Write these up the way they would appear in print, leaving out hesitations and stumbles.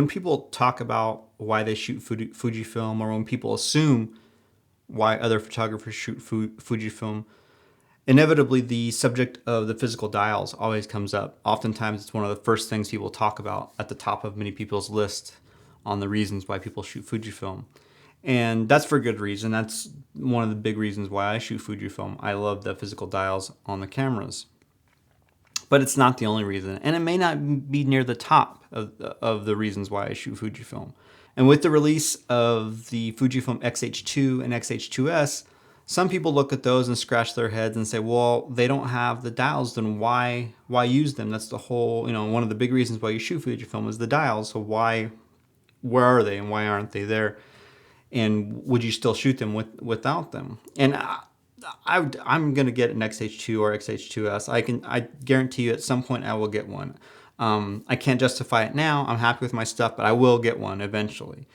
when people talk about why they shoot Fujifilm, or when people assume why other photographers shoot Fujifilm, inevitably the subject of the physical dials always comes up. Oftentimes it's one of the first things people talk about at the top of many people's list on the reasons why people shoot Fujifilm. And that's for good reason. That's one of the big reasons why I shoot Fujifilm. I love the physical dials on the cameras. But it's not the only reason, and it may not be near the top of the reasons why I shoot Fujifilm. And with the release of the Fujifilm X-H2 and X-H2S, some people look at those and scratch their heads and say, well, they don't have the dials, then why use them? That's the whole, one of the big reasons why you shoot Fujifilm is the dials. So where are they and why aren't they there? And would you still shoot them without them? And I'm going to get an X-H2 or X-H2S. I guarantee you at some point I will get one. I can't justify it now. I'm happy with my stuff, but I will get one eventually.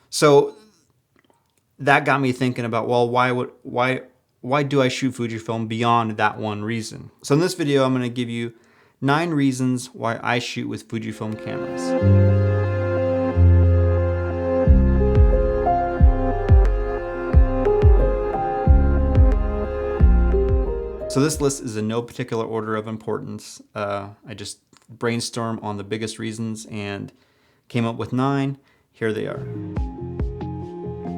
So that got me thinking about, well, why do I shoot Fujifilm beyond that one reason? So in this video, I'm going to give you 9 reasons why I shoot with Fujifilm cameras. So this list is in no particular order of importance. I just brainstormed on the biggest reasons and came up with 9. Here they are.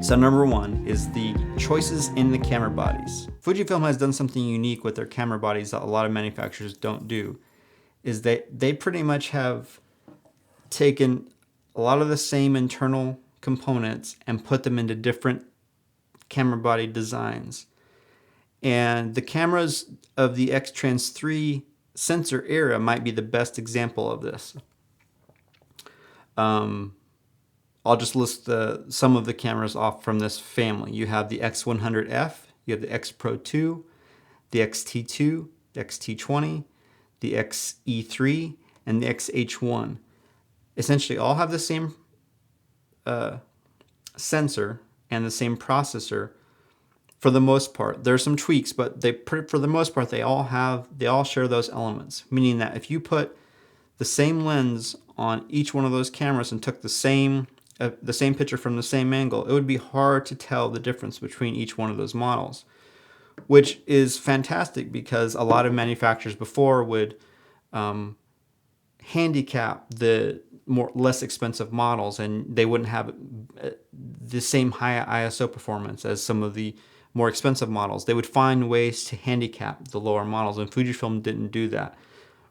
So number 1 is the choices in the camera bodies. Fujifilm has done something unique with their camera bodies that a lot of manufacturers don't do, is that they pretty much have taken a lot of the same internal components and put them into different camera body designs. And the cameras of the X-Trans 3 sensor era might be the best example of this. I'll just list some of the cameras off from this family. You have the X100F, you have the X Pro 2, the XT2, the XT20, the XE3, and the XH1. Essentially all have the same sensor and the same processor. For the most part, there are some tweaks, but for the most part, they all share those elements. Meaning that if you put the same lens on each one of those cameras and took the same picture from the same angle, it would be hard to tell the difference between each one of those models, which is fantastic because a lot of manufacturers before would handicap the less expensive models, and they wouldn't have the same high ISO performance as some of the more expensive models. They would find ways to handicap the lower models, and Fujifilm didn't do that.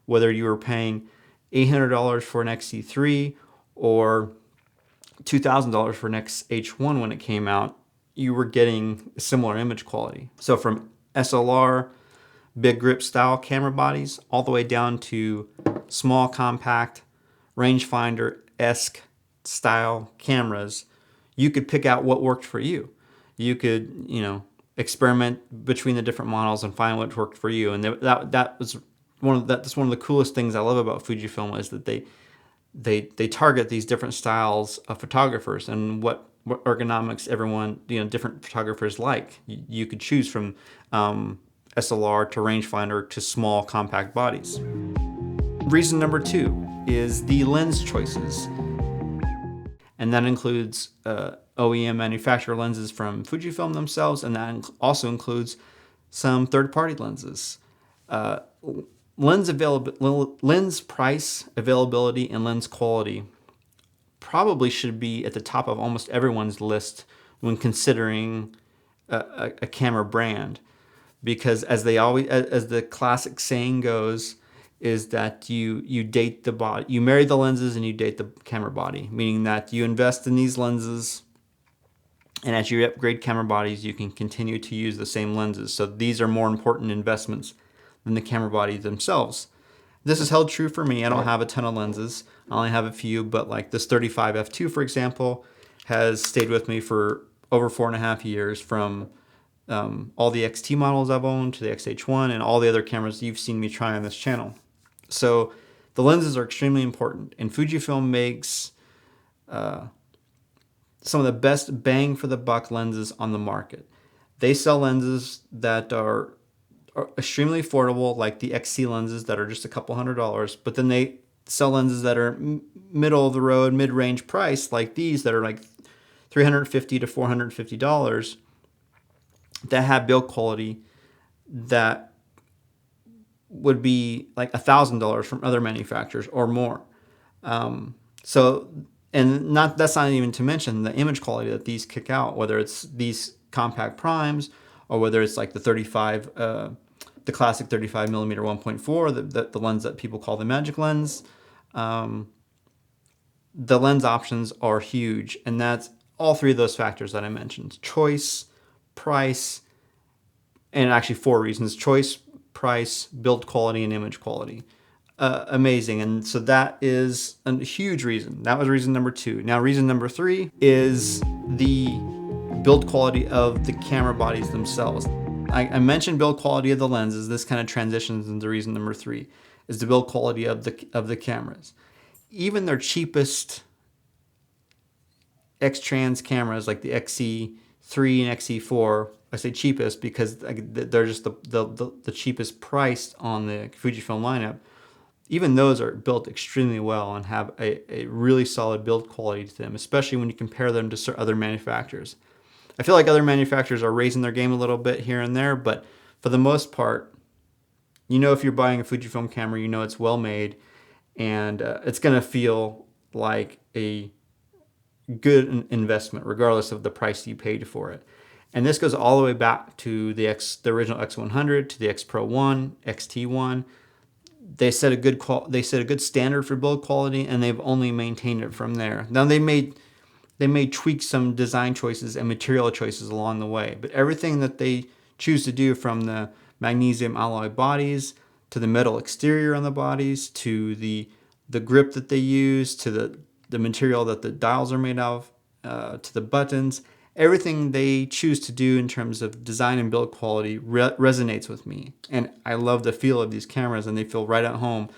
Whether you were paying $800 for an XE3 or $2,000 for an XH1 when it came out, you were getting similar image quality. So from SLR, big grip style camera bodies, all the way down to small, compact, rangefinder-esque style cameras, you could pick out what worked for you. You could, experiment between the different models and find what worked for you. And that's one of the coolest things I love about Fujifilm, is that they target these different styles of photographers and what ergonomics everyone, different photographers like. You could choose from SLR to rangefinder to small compact bodies. Reason number 2 is the lens choices. And that includes OEM manufacturer lenses from Fujifilm themselves, and that also includes some third-party lenses. Lens price, availability, and lens quality probably should be at the top of almost everyone's list when considering a camera brand, because as the classic saying goes, is that you date the body, you marry the lenses and you date the camera body, meaning that you invest in these lenses, and as you upgrade camera bodies, you can continue to use the same lenses. So these are more important investments than the camera bodies themselves. This is held true for me. I don't have a ton of lenses. I only have a few, but like this 35 f2, for example, has stayed with me for over 4.5 years, from all the XT models I've owned to the XH1 and all the other cameras you've seen me try on this channel. So the lenses are extremely important, and Fujifilm makes some of the best bang for the buck lenses on the market. They sell lenses that are extremely affordable, like the XC lenses that are just a couple $100, but then they sell lenses that are middle of the road, mid-range price, like these that are like $350 to $450, that have build quality that would be like $1,000 from other manufacturers or more. So, and not that's not even to mention the image quality that these kick out, whether it's these compact primes or whether it's like the 35, the classic 35 millimeter 1.4, the lens that people call the magic lens. The lens options are huge, and that's all three of those factors that I mentioned: choice, price, and actually four reasons: choice, price, build quality, and image quality. Amazing. And so that is a huge reason. That was reason number 2. Now, reason number 3 is the build quality of the camera bodies themselves. I mentioned build quality of the lenses. This kind of transitions into reason number 3, is the build quality of the cameras. Even their cheapest X-Trans cameras, like the XE3 and XE4, I say cheapest because they're just the cheapest priced on the Fujifilm lineup. Even those are built extremely well and have a really solid build quality to them, especially when you compare them to other manufacturers. I feel like other manufacturers are raising their game a little bit here and there, but for the most part, you know, if you're buying a Fujifilm camera, you know it's well made, and it's going to feel like a good investment, regardless of the price you paid for it. And this goes all the way back to the original X100, to the X Pro 1, XT1. They set a good standard for build quality, and they've only maintained it from there. Now they may tweak some design choices and material choices along the way, but everything that they choose to do, from the magnesium alloy bodies to the metal exterior on the bodies to the grip that they use to the material that the dials are made of, to the buttons, everything they choose to do in terms of design and build quality resonates with me. And I love the feel of these cameras, and they feel right at home.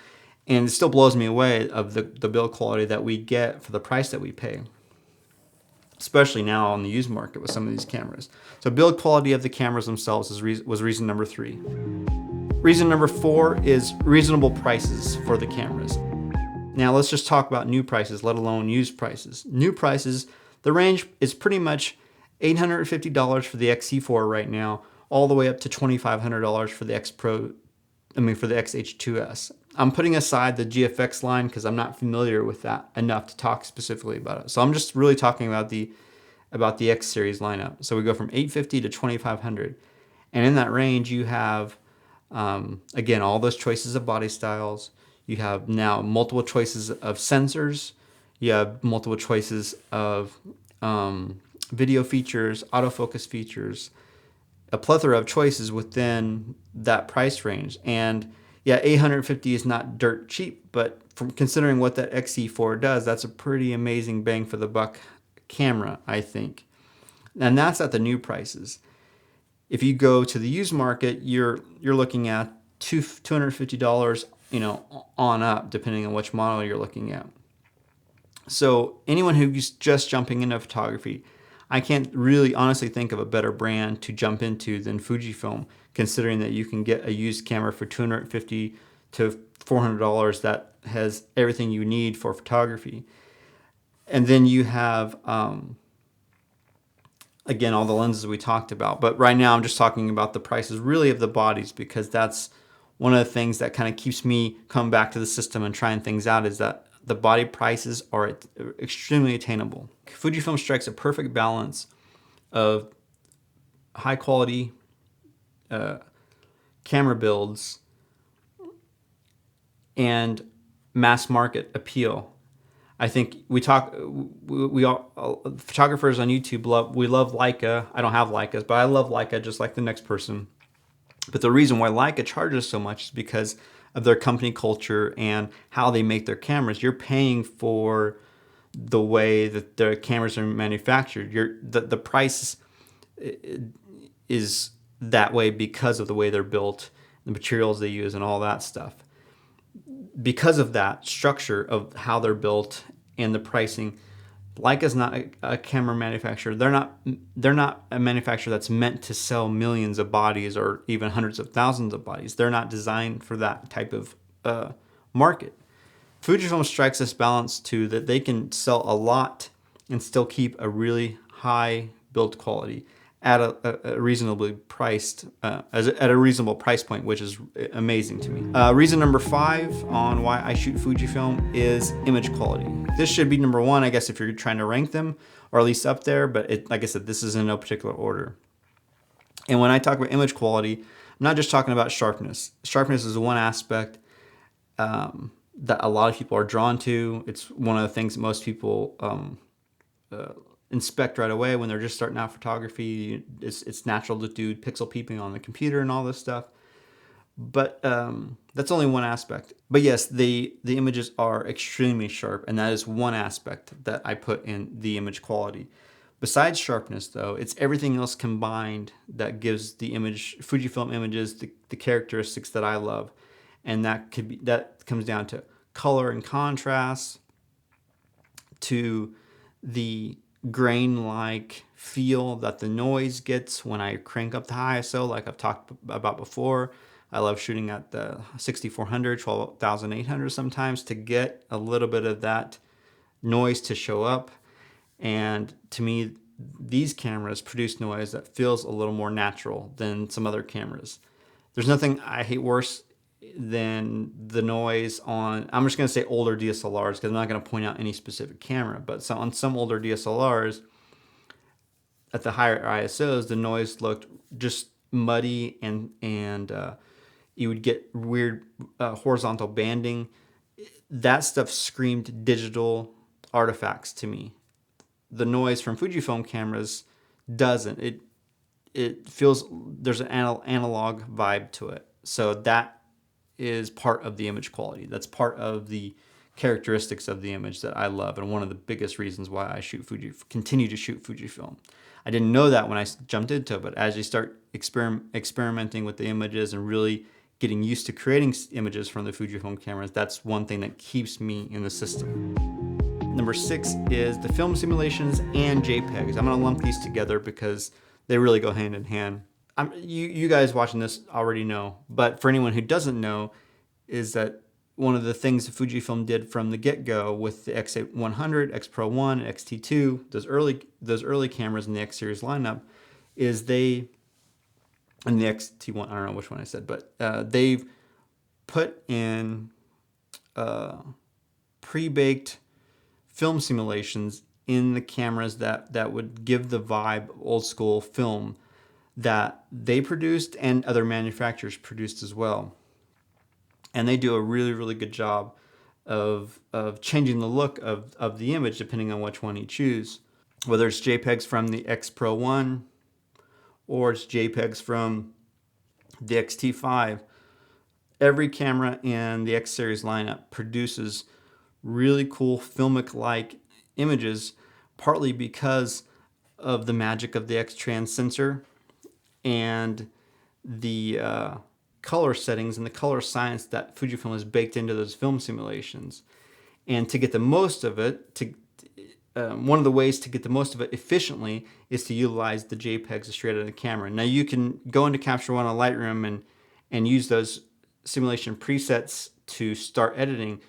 And it still blows me away of the build quality that we get for the price that we pay, especially now on the used market with some of these cameras. So build quality of the cameras themselves was reason number 3. Reason number 4 is reasonable prices for the cameras. Now let's just talk about new prices, let alone used prices. New prices, the range is pretty much $850 for the XC4 right now, all the way up to $2,500 for the for the XH2S. I'm putting aside the GFX line because I'm not familiar with that enough to talk specifically about it. So I'm just really talking about the X series lineup. So we go from $850 to $2,500, and in that range you have again all those choices of body styles. You have now multiple choices of sensors. You have multiple choices of video features, autofocus features, a plethora of choices within that price range. And yeah, $850 is not dirt cheap, but from considering what that XE4 does, that's a pretty amazing bang for the buck camera, I think. And that's at the new prices. If you go to the used market, you're looking at $250, on up, depending on which model you're looking at. So anyone who's just jumping into photography, I can't really honestly think of a better brand to jump into than Fujifilm, considering that you can get a used camera for $250 to $400 that has everything you need for photography. And then you have, again, all the lenses we talked about. But right now I'm just talking about the prices really of the bodies, because that's one of the things that kind of keeps me coming back to the system and trying things out, is that the body prices are extremely attainable. Fujifilm strikes a perfect balance of high quality camera builds and mass market appeal. I think we all photographers on YouTube love Leica. I don't have Leicas, but I love Leica just like the next person. But the reason why Leica charges so much is because of their company culture and how they make their cameras. You're paying for the way that their cameras are manufactured. The price is that way because of the way they're built, the materials they use, and all that stuff. Because of that structure of how they're built and the pricing, Leica's not a camera manufacturer. They're not a manufacturer that's meant to sell millions of bodies or even hundreds of thousands of bodies. They're not designed for that type of market. Fujifilm strikes this balance too, that they can sell a lot and still keep a really high build quality at a reasonably priced, at a reasonable price point, which is amazing to me. Reason number 5 on why I shoot Fujifilm is image quality. This should be number 1, I guess, if you're trying to rank them, or at least up there, but like I said, this is in no particular order. And when I talk about image quality, I'm not just talking about sharpness. Sharpness is one aspect that a lot of people are drawn to. It's one of the things that most people inspect right away when they're just starting out photography. It's natural to do pixel peeping on the computer and all this stuff. But that's only one aspect. But yes, the images are extremely sharp, and that is one aspect that I put in the image quality. Besides sharpness, though, it's everything else combined that gives the Fujifilm images the characteristics that I love. And that comes down to color and contrast, to the grain-like feel that the noise gets when I crank up the ISO, like I've talked about before. I love shooting at the 6400, 12800 sometimes to get a little bit of that noise to show up. And to me, these cameras produce noise that feels a little more natural than some other cameras. There's nothing I hate worse than the noise on, I'm just going to say older DSLRs, because I'm not going to point out any specific camera, but on some older DSLRs at the higher ISOs, the noise looked just muddy, and you would get weird horizontal banding. That stuff screamed digital artifacts to me. The noise from Fujifilm cameras doesn't. It feels, there's an analog vibe to it. So that is part of the image quality. That's part of the characteristics of the image that I love, and one of the biggest reasons why I continue to shoot Fujifilm. I didn't know that when I jumped into it, but as you start experimenting with the images and really getting used to creating images from the Fujifilm cameras, that's one thing that keeps me in the system. Number 6 is the film simulations and JPEGs. I'm going to lump these together because they really go hand in hand. You guys watching this already know, but for anyone who doesn't know, is that one of the things that Fujifilm did from the get-go with the X100, X Pro 1, and X-T2, those early cameras in the X series lineup, is and the X-T1, I don't know which one I said, but they've put in pre-baked film simulations in the cameras that would give the vibe of old school film that they produced and other manufacturers produced as well. And they do a really, really good job of changing the look of the image depending on which one you choose. Whether it's JPEGs from the X Pro 1 or it's JPEGs from the X-T5, every camera in the X series lineup produces really cool filmic-like images, partly because of the magic of the X-Trans sensor and the color settings and the color science that Fujifilm has baked into those film simulations. And to get the most of it, one of the ways to get the most of it efficiently is to utilize the JPEGs straight out of the camera. Now you can go into Capture One on Lightroom and use those simulation presets to start editing,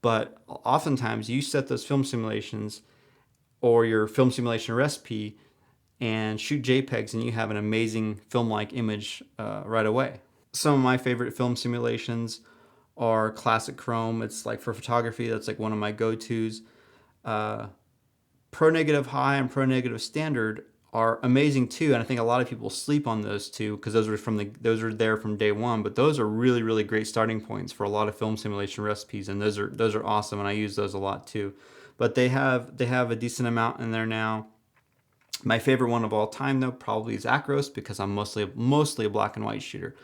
but oftentimes you set those film simulations or your film simulation recipe and shoot JPEGs, and you have an amazing film-like image right away. Some of my favorite film simulations are Classic Chrome. It's like for photography, that's like one of my go-tos. Pro Negative High and Pro Negative Standard are amazing too, and I think a lot of people sleep on those two because those are there from day one. But those are really, really great starting points for a lot of film simulation recipes, and those are awesome, and I use those a lot too. But they have a decent amount in there now. My favorite one of all time, though, probably is Acros, because I'm mostly a black and white shooter,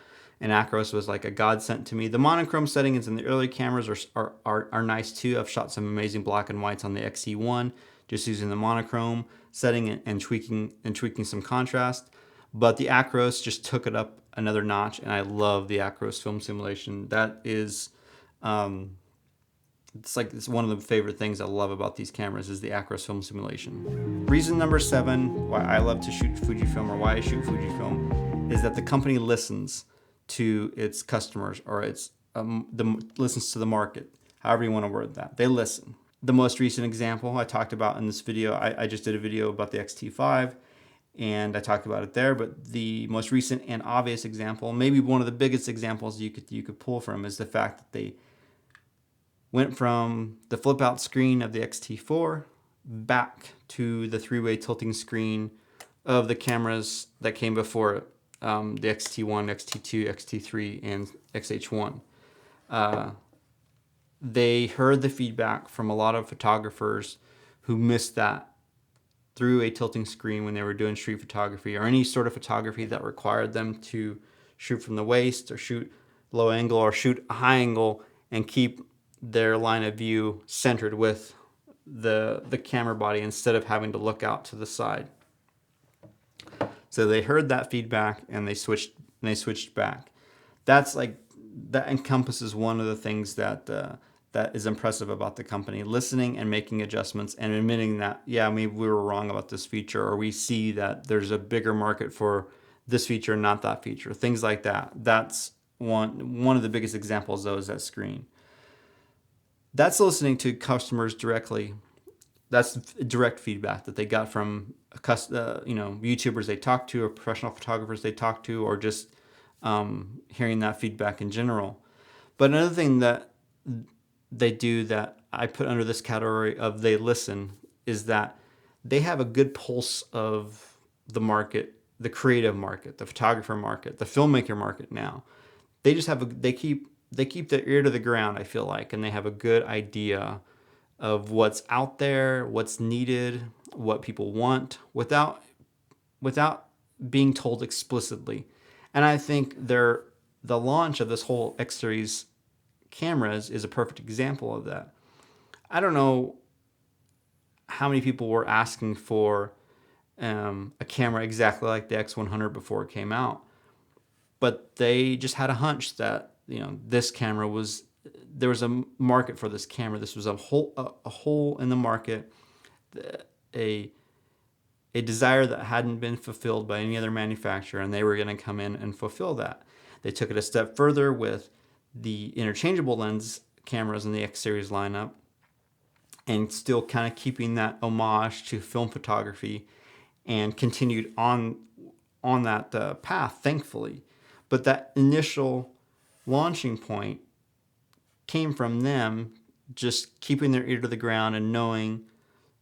and Acros was like a godsend to me. The monochrome settings in the early cameras are nice too. I've shot some amazing black and whites on the XE1 just using the monochrome setting and tweaking some contrast. But the Acros just took it up another notch, and I love the Acros film simulation. That is, it's one of the favorite things I love about these cameras is the Acros film simulation. Reason number 7 why I love to shoot Fujifilm, or why I shoot Fujifilm, is that the company listens to its customers, or listens to the market. however you want to word that. They listen. The most recent example I talked about in this video, I just did a video about the X-T5, and I talked about it there, but the most recent and obvious example, maybe one of the biggest examples you could pull from, is the fact that they went from the flip out screen of the X-T4 back to the three-way tilting screen of the cameras that came before it, the X-T1, X-T2, X-T3, and X-H1. They heard the feedback from a lot of photographers who missed that through a tilting screen when they were doing street photography or any sort of photography that required them to shoot from the waist or shoot low angle or shoot a high angle and keep their line of view centered with the camera body instead of having to look out to the side. So they heard that feedback and they switched back. That encompasses one of the things that is impressive about the company: listening and making adjustments and admitting that, yeah, maybe we were wrong about this feature, or we see that there's a bigger market for this feature, not that feature. Things like that. That's one of the biggest examples, though, is that screen. That's listening to customers directly. That's direct feedback that they got from YouTubers they talk to, or professional photographers they talk to, or just hearing that feedback in general. But another thing that they do that I put under this category of they listen is that they have a good pulse of the market, the creative market, the photographer market, the filmmaker market. Now they just they keep their ear to the ground, I feel like, and they have a good idea of what's out there, what's needed, what people want, without being told explicitly. And I think the launch of this whole X series cameras is a perfect example of that. I don't know how many people were asking for a camera exactly like the X100 before it came out, but they just had a hunch that this camera there was a market for this camera. This was a hole in the market, a desire that hadn't been fulfilled by any other manufacturer, and they were going to come in and fulfill that. They took it a step further with the interchangeable lens cameras in the X series lineup, and still kind of keeping that homage to film photography, and continued on that path, thankfully. But that initial launching point came from them just keeping their ear to the ground and knowing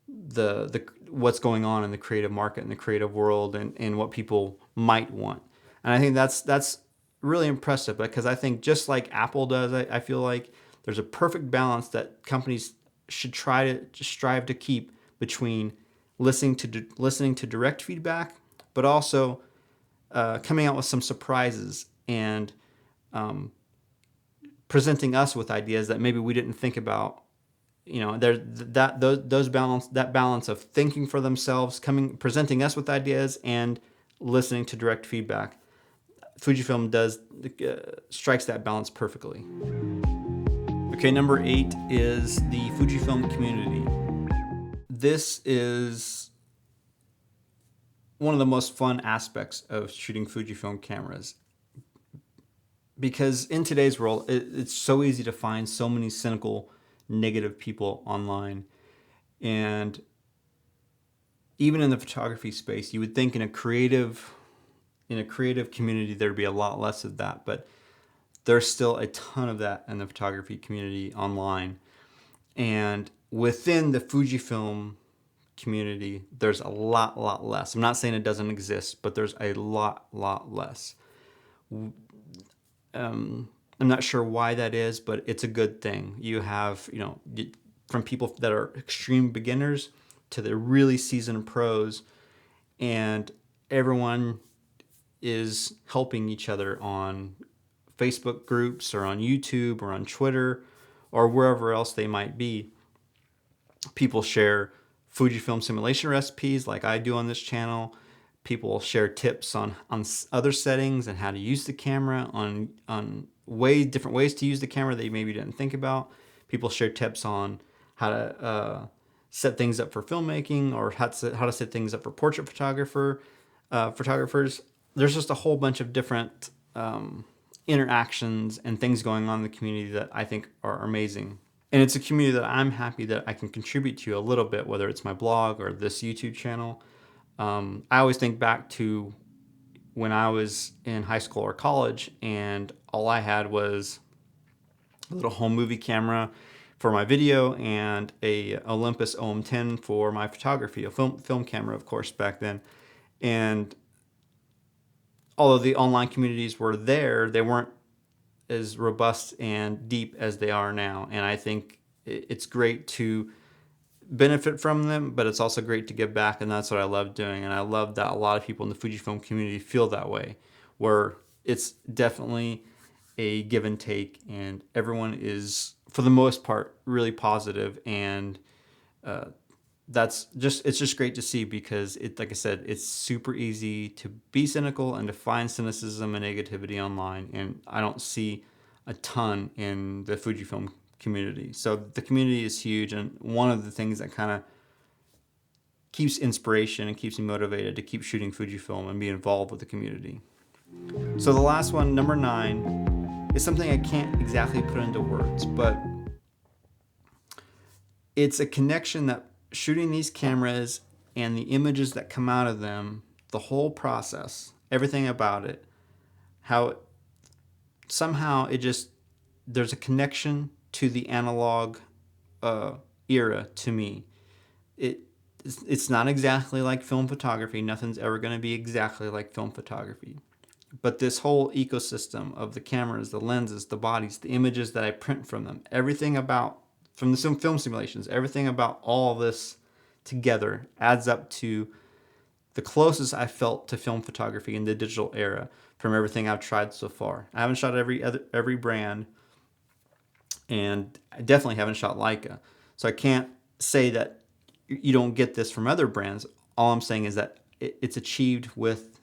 the what's going on in the creative market and the creative world, and what people might want. And I think that's really impressive, because I think just like Apple does, I feel like there's a perfect balance that companies should strive to keep between listening to direct feedback, but also coming out with some surprises and presenting us with ideas that maybe we didn't think about. That balance of thinking for themselves, presenting us with ideas, and listening to direct feedback. Fujifilm strikes that balance perfectly. Okay, number 8 is the Fujifilm community. This is one of the most fun aspects of shooting Fujifilm cameras, because in today's world, it's so easy to find so many cynical, negative people online. And even in the photography space, you would think in a creative community there'd be a lot less of that, but there's still a ton of that in the photography community online. And within the Fujifilm community, there's a lot less. I'm not saying it doesn't exist, but there's a lot less. I'm not sure why that is, but it's a good thing. You have, from people that are extreme beginners to the really seasoned pros, and everyone is helping each other on Facebook groups or on YouTube or on Twitter or wherever else they might be. People share Fujifilm simulation recipes like I do on this channel. People share tips on other settings and how to use the camera, on different ways to use the camera that you maybe didn't think about. People share tips on how to set things up for filmmaking, or how to set things up for portrait photographers. There's just a whole bunch of different interactions and things going on in the community that I think are amazing. And it's a community that I'm happy that I can contribute to a little bit, whether it's my blog or this YouTube channel. I always think back to when I was in high school or college, and all I had was a little home movie camera for my video and a Olympus OM10 for my photography, a film camera, of course, back then. And although the online communities were there, they weren't as robust and deep as they are now. And I think it's great to benefit from them, but it's also great to give back, and that's what I love doing. And I love that a lot of people in the Fujifilm community feel that way, where it's definitely a give and take, and everyone is, for the most part, really positive. And it's just great to see, because like I said, it's super easy to be cynical and to find cynicism and negativity online, and I don't see a ton in the Fujifilm community. So the community is huge, and one of the things that kind of keeps inspiration and keeps me motivated to keep shooting Fujifilm and be involved with the community. So the last one, number 9, is something I can't exactly put into words, but it's a connection that shooting these cameras and the images that come out of them, the whole process, everything about it, how somehow there's a connection to the analog era to me. It's not exactly like film photography. Nothing's ever going to be exactly like film photography. But this whole ecosystem of the cameras, the lenses, the bodies, the images that I print from them, everything about, from the film simulations, everything about all this together adds up to the closest I felt to film photography in the digital era from everything I've tried so far. I haven't shot every brand, and I definitely haven't shot Leica. So I can't say that you don't get this from other brands. All I'm saying is that it's achieved with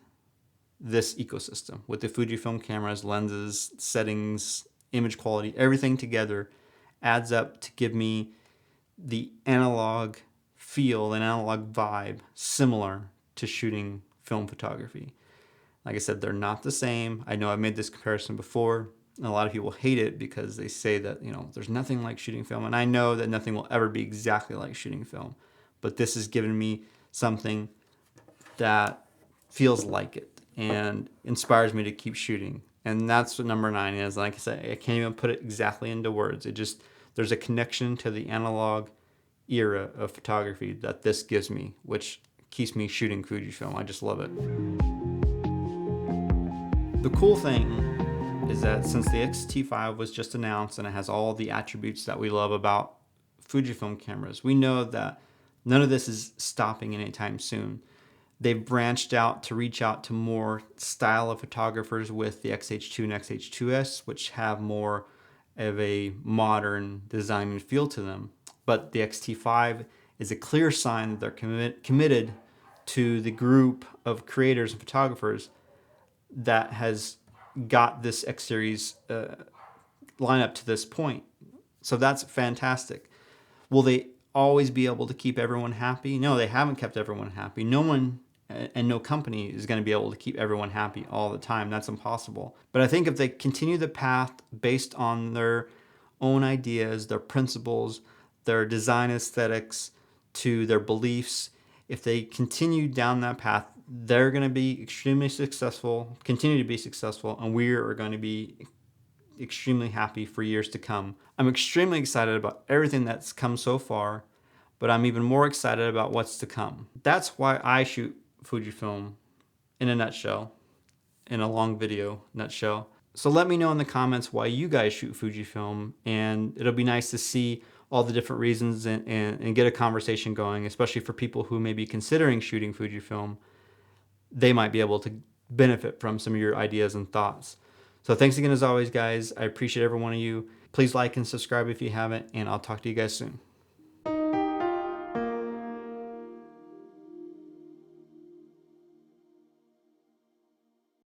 this ecosystem, with the Fujifilm cameras, lenses, settings, image quality, everything together adds up to give me the analog feel and analog vibe similar to shooting film photography. Like I said, they're not the same. I know I've made this comparison before, and a lot of people hate it because they say that, there's nothing like shooting film. And I know that nothing will ever be exactly like shooting film, but this has given me something that feels like it and inspires me to keep shooting. And that's what number 9 is. Like I said, I can't even put it exactly into words. There's a connection to the analog era of photography that this gives me, which keeps me shooting Fujifilm. I just love it. The cool thing is that since the X-T5 was just announced and it has all the attributes that we love about Fujifilm cameras, we know that none of this is stopping anytime soon. They've branched out to reach out to more style of photographers with the XH2 and XH2S, which have more of a modern design and feel to them. But the X-T5 is a clear sign that they're committed to the group of creators and photographers that has got this X series lineup to this point. So that's fantastic. Will they always be able to keep everyone happy? No, they haven't kept everyone happy. No one and no company is going to be able to keep everyone happy all the time. That's impossible. But I think if they continue the path based on their own ideas, their principles, their design aesthetics, to their beliefs, if they continue down that path, they're going to be extremely successful, continue to be successful, and we are going to be extremely happy for years to come. I'm extremely excited about everything that's come so far, but I'm even more excited about what's to come. That's why I shoot Fujifilm in a nutshell, in a long video nutshell. So let me know in the comments why you guys shoot Fujifilm, and it'll be nice to see all the different reasons and get a conversation going, especially for people who may be considering shooting Fujifilm. They might be able to benefit from some of your ideas and thoughts. So thanks again as always, guys. I appreciate every one of you. Please like and subscribe if you haven't, and I'll talk to you guys soon.